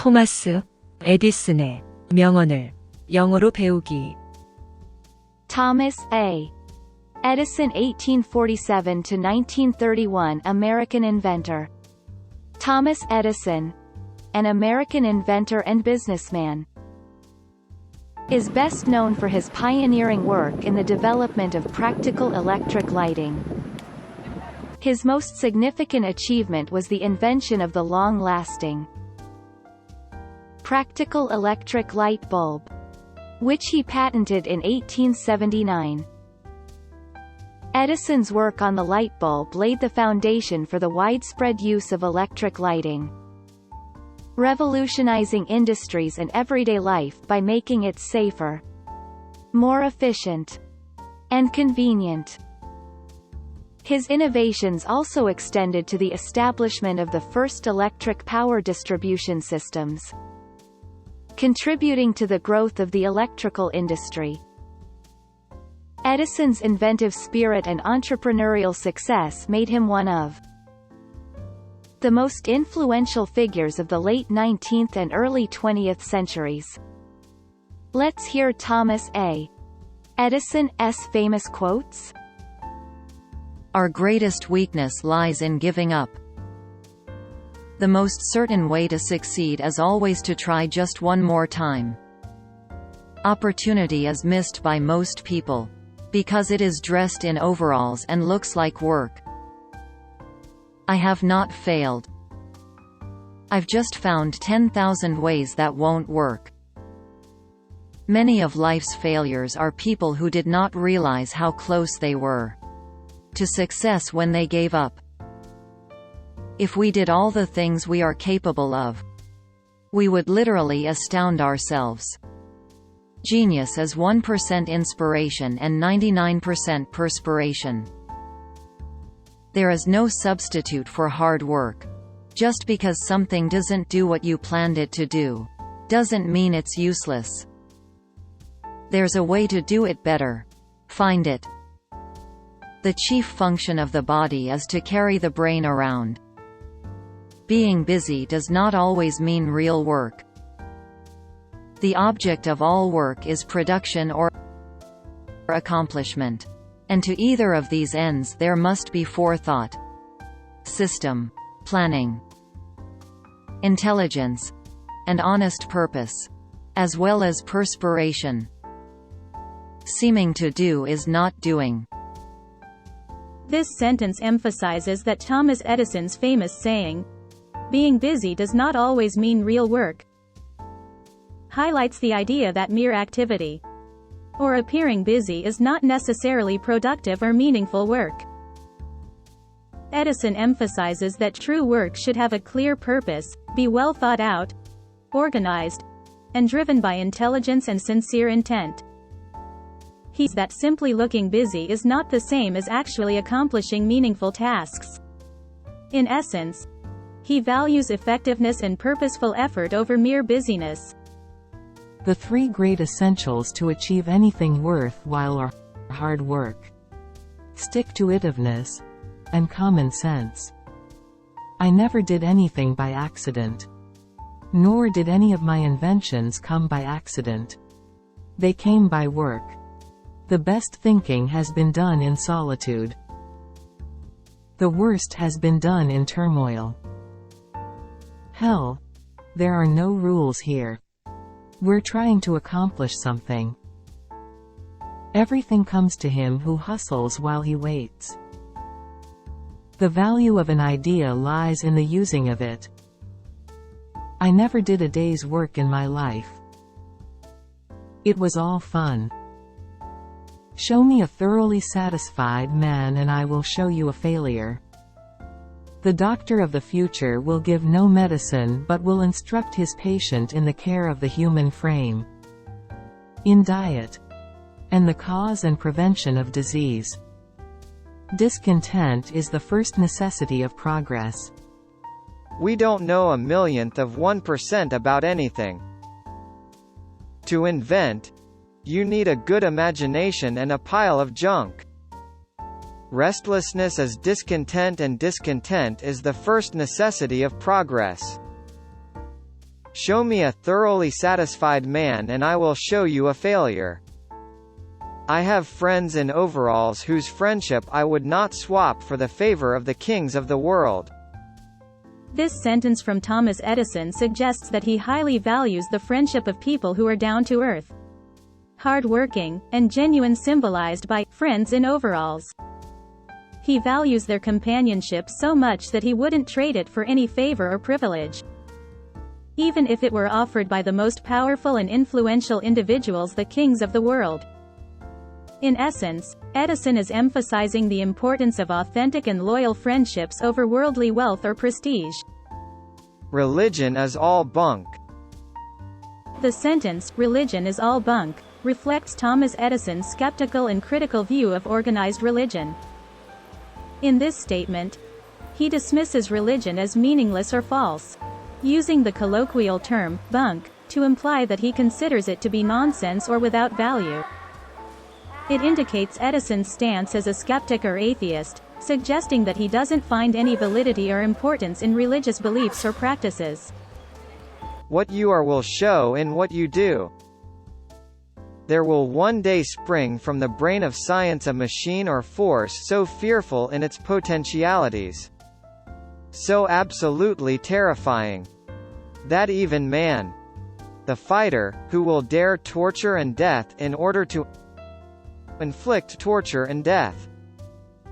토마스 에디슨의 명언을 영어로 배우기. Thomas A. Edison 1847 to 1931, American inventor. Thomas Edison, an American inventor and businessman, is best known for his pioneering work in the development of practical electric lighting. His most significant achievement was the invention of the long-lasting practical electric light bulb, which he patented in 1879. Edison's work on the light bulb laid the foundation for the widespread use of electric lighting, revolutionizing industries and everyday life by making it safer, more efficient, and convenient. His innovations also extended to the establishment of the first electric power distribution systems, contributing to the growth of the electrical industry. Edison's inventive spirit and entrepreneurial success made him one of the most influential figures of the late 19th and early 20th centuries. Let's hear Thomas A. Edison's famous quotes. Our greatest weakness lies in giving up. The most certain way to succeed is always to try just one more time. Opportunity is missed by most people, because it is dressed in overalls and looks like work. I have not failed. I've just found 10,000 ways that won't work. Many of life's failures are people who did not realize how close they were to success when they gave up. If we did all the things we are capable of, we would literally astound ourselves. Genius is 1% inspiration and 99% perspiration. There is no substitute for hard work. Just because something doesn't do what you planned it to do, doesn't mean it's useless. There's a way to do it better. Find it. The chief function of the body is to carry the brain around. Being busy does not always mean real work. The object of all work is production or accomplishment. And to either of these ends there must be forethought, system, planning, intelligence, and honest purpose, as well as perspiration. Seeming to do is not doing. This sentence emphasizes that Thomas Edison's famous saying, "Being busy does not always mean real work," highlights the idea that mere activity or appearing busy is not necessarily productive or meaningful work. Edison emphasizes that true work should have a clear purpose, be well thought out, organized, and driven by intelligence and sincere intent. He says that simply looking busy is not the same as actually accomplishing meaningful tasks. In essence, he values effectiveness and purposeful effort over mere busyness. The three great essentials to achieve anything worthwhile are hard work, stick-to-itiveness, and common sense. I never did anything by accident. Nor did any of my inventions come by accident. They came by work. The best thinking has been done in solitude. The worst has been done in turmoil. Hell, there are no rules here. We're trying to accomplish something. Everything comes to him who hustles while he waits. The value of an idea lies in the using of it. I never did a day's work in my life. It was all fun. Show me a thoroughly satisfied man and I will show you a failure. The doctor of the future will give no medicine but will instruct his patient in the care of the human frame, in diet, and the cause and prevention of disease. Discontent is the first necessity of progress. We don't know a millionth of 1% about anything. To invent, you need a good imagination and a pile of junk. Restlessness is discontent and discontent is the first necessity of progress. Show me a thoroughly satisfied man and I will show you a failure. I have friends in overalls whose friendship I would not swap for the favor of the kings of the world. This sentence from Thomas Edison suggests that he highly values the friendship of people who are down to earth, hard-working, and genuine, symbolized by friends in overalls. He values their companionship so much that he wouldn't trade it for any favor or privilege, even if it were offered by the most powerful and influential individuals, the kings of the world. In essence, Edison is emphasizing the importance of authentic and loyal friendships over worldly wealth or prestige. Religion is all bunk. The sentence, "Religion is all bunk," reflects Thomas Edison's skeptical and critical view of organized religion. In this statement, he dismisses religion as meaningless or false, using the colloquial term, bunk, to imply that he considers it to be nonsense or without value. It indicates Edison's stance as a skeptic or atheist, suggesting that he doesn't find any validity or importance in religious beliefs or practices. What you are will show in what you do. There will one day spring from the brain of science a machine or force so fearful in its potentialities, so absolutely terrifying, that even man, the fighter, who will dare torture and death in order to inflict torture and death,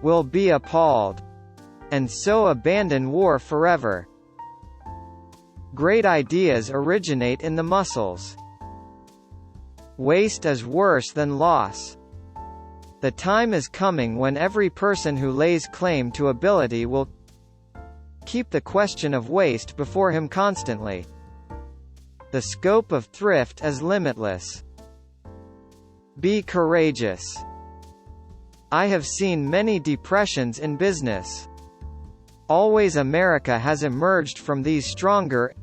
will be appalled, and so abandon war forever. Great ideas originate in the muscles. Waste is worse than loss. The time is coming when every person who lays claim to ability will keep the question of waste before him constantly. The scope of thrift is limitless. Be courageous. I have seen many depressions in business. Always America has emerged from these stronger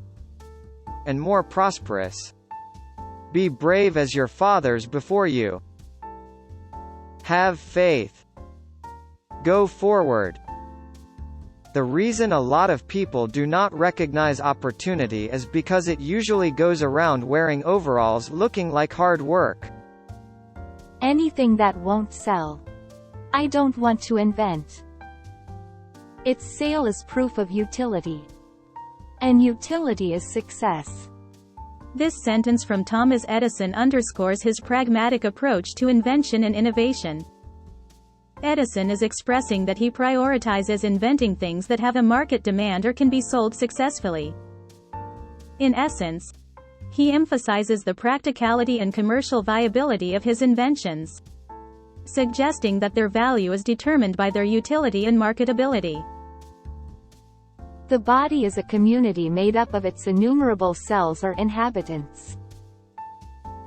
and more prosperous. Be brave as your fathers before you. Have faith. Go forward. The reason a lot of people do not recognize opportunity is because it usually goes around wearing overalls looking like hard work. Anything that won't sell. I don't want to invent. Its sale is proof of utility. And utility is success. This sentence from Thomas Edison underscores his pragmatic approach to invention and innovation. Edison is expressing that he prioritizes inventing things that have a market demand or can be sold successfully. In essence, he emphasizes the practicality and commercial viability of his inventions, suggesting that their value is determined by their utility and marketability. The body is a community made up of its innumerable cells or inhabitants.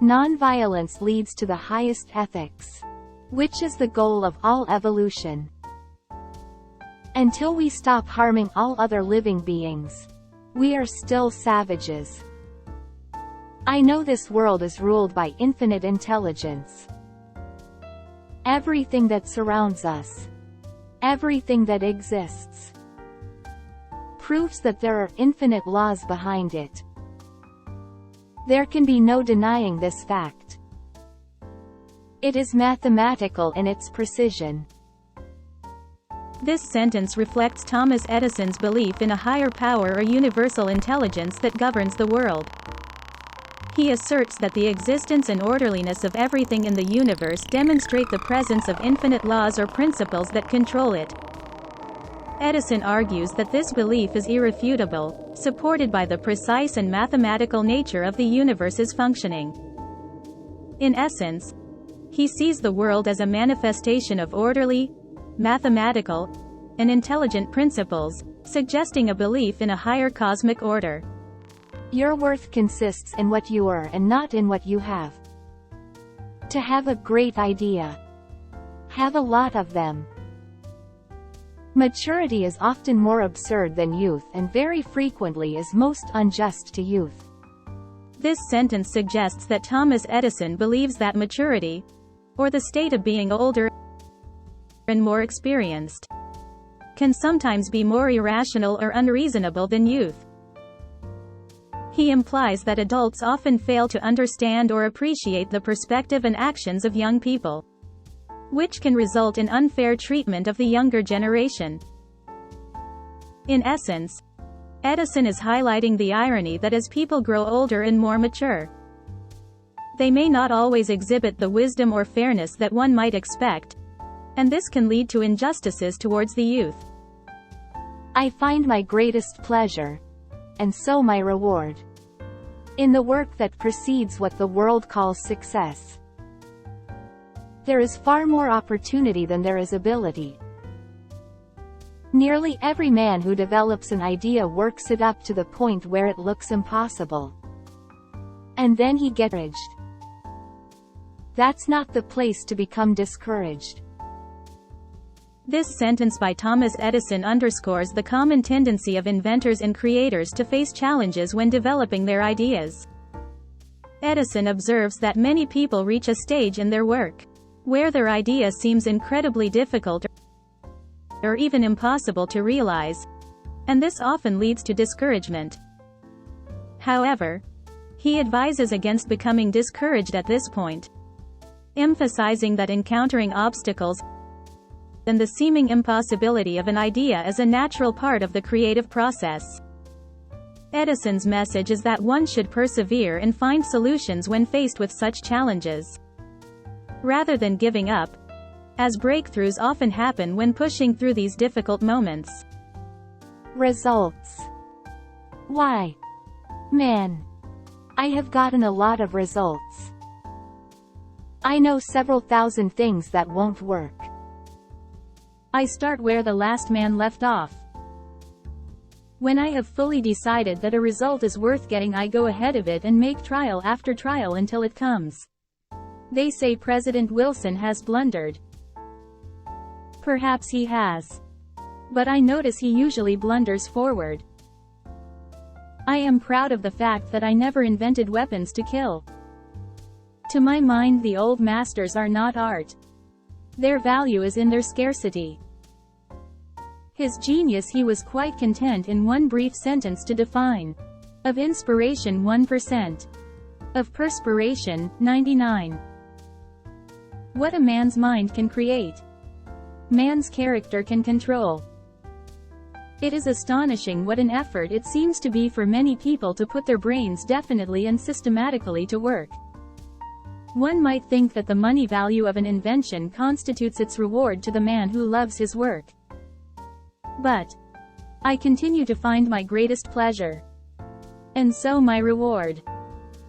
Nonviolence leads to the highest ethics, which is the goal of all evolution. Until we stop harming all other living beings, we are still savages. I know this world is ruled by infinite intelligence. Everything that surrounds us, everything that exists, proves that there are infinite laws behind it. There can be no denying this fact. It is mathematical in its precision. This sentence reflects Thomas Edison's belief in a higher power or universal intelligence that governs the world. He asserts that the existence and orderliness of everything in the universe demonstrate the presence of infinite laws or principles that control it. Edison argues that this belief is irrefutable, supported by the precise and mathematical nature of the universe's functioning. In essence, he sees the world as a manifestation of orderly, mathematical, and intelligent principles, suggesting a belief in a higher cosmic order. Your worth consists in what you are and not in what you have. To have a great idea, have a lot of them. Maturity is often more absurd than youth and very frequently is most unjust to youth. This sentence suggests that Thomas Edison believes that maturity, or the state of being older and more experienced, can sometimes be more irrational or unreasonable than youth. He implies that adults often fail to understand or appreciate the perspective and actions of young people, which can result in unfair treatment of the younger generation. In essence, Edison is highlighting the irony that as people grow older and more mature, they may not always exhibit the wisdom or fairness that one might expect, and this can lead to injustices towards the youth. I find my greatest pleasure, and so my reward, in the work that precedes what the world calls success. There is far more opportunity than there is ability. Nearly every man who develops an idea works it up to the point where it looks impossible, and then he gets discouraged. That's not the place to become discouraged. This sentence by Thomas Edison underscores the common tendency of inventors and creators to face challenges when developing their ideas. Edison observes that many people reach a stage in their work where their idea seems incredibly difficult or even impossible to realize, and this often leads to discouragement. However, he advises against becoming discouraged at this point, emphasizing that encountering obstacles and the seeming impossibility of an idea is a natural part of the creative process. Edison's message is that one should persevere and find solutions when faced with such challenges, rather than giving up, as breakthroughs often happen when pushing through these difficult moments. Results. Why? Man, I have gotten a lot of results. I know several thousand things that won't work. I start where the last man left off. When I have fully decided that a result is worth getting, I go ahead of it and make trial after trial until it comes. They say President Wilson has blundered. Perhaps he has. But I notice he usually blunders forward. I am proud of the fact that I never invented weapons to kill. To my mind, the old masters are not art. Their value is in their scarcity. His genius he was quite content in one brief sentence to define. Of inspiration 1%. Of perspiration, 99. What a man's mind can create, man's character can control. It is astonishing what an effort it seems to be for many people to put their brains definitely and systematically to work. One might think that the money value of an invention constitutes its reward to the man who loves his work. But I continue to find my greatest pleasure, and so my reward,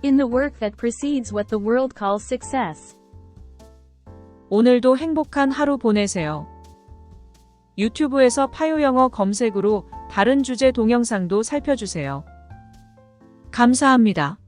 in the work that precedes what the world calls success. 오늘도 행복한 하루 보내세요. 유튜브에서 파요영어 검색으로 다른 주제 동영상도 살펴주세요. 감사합니다.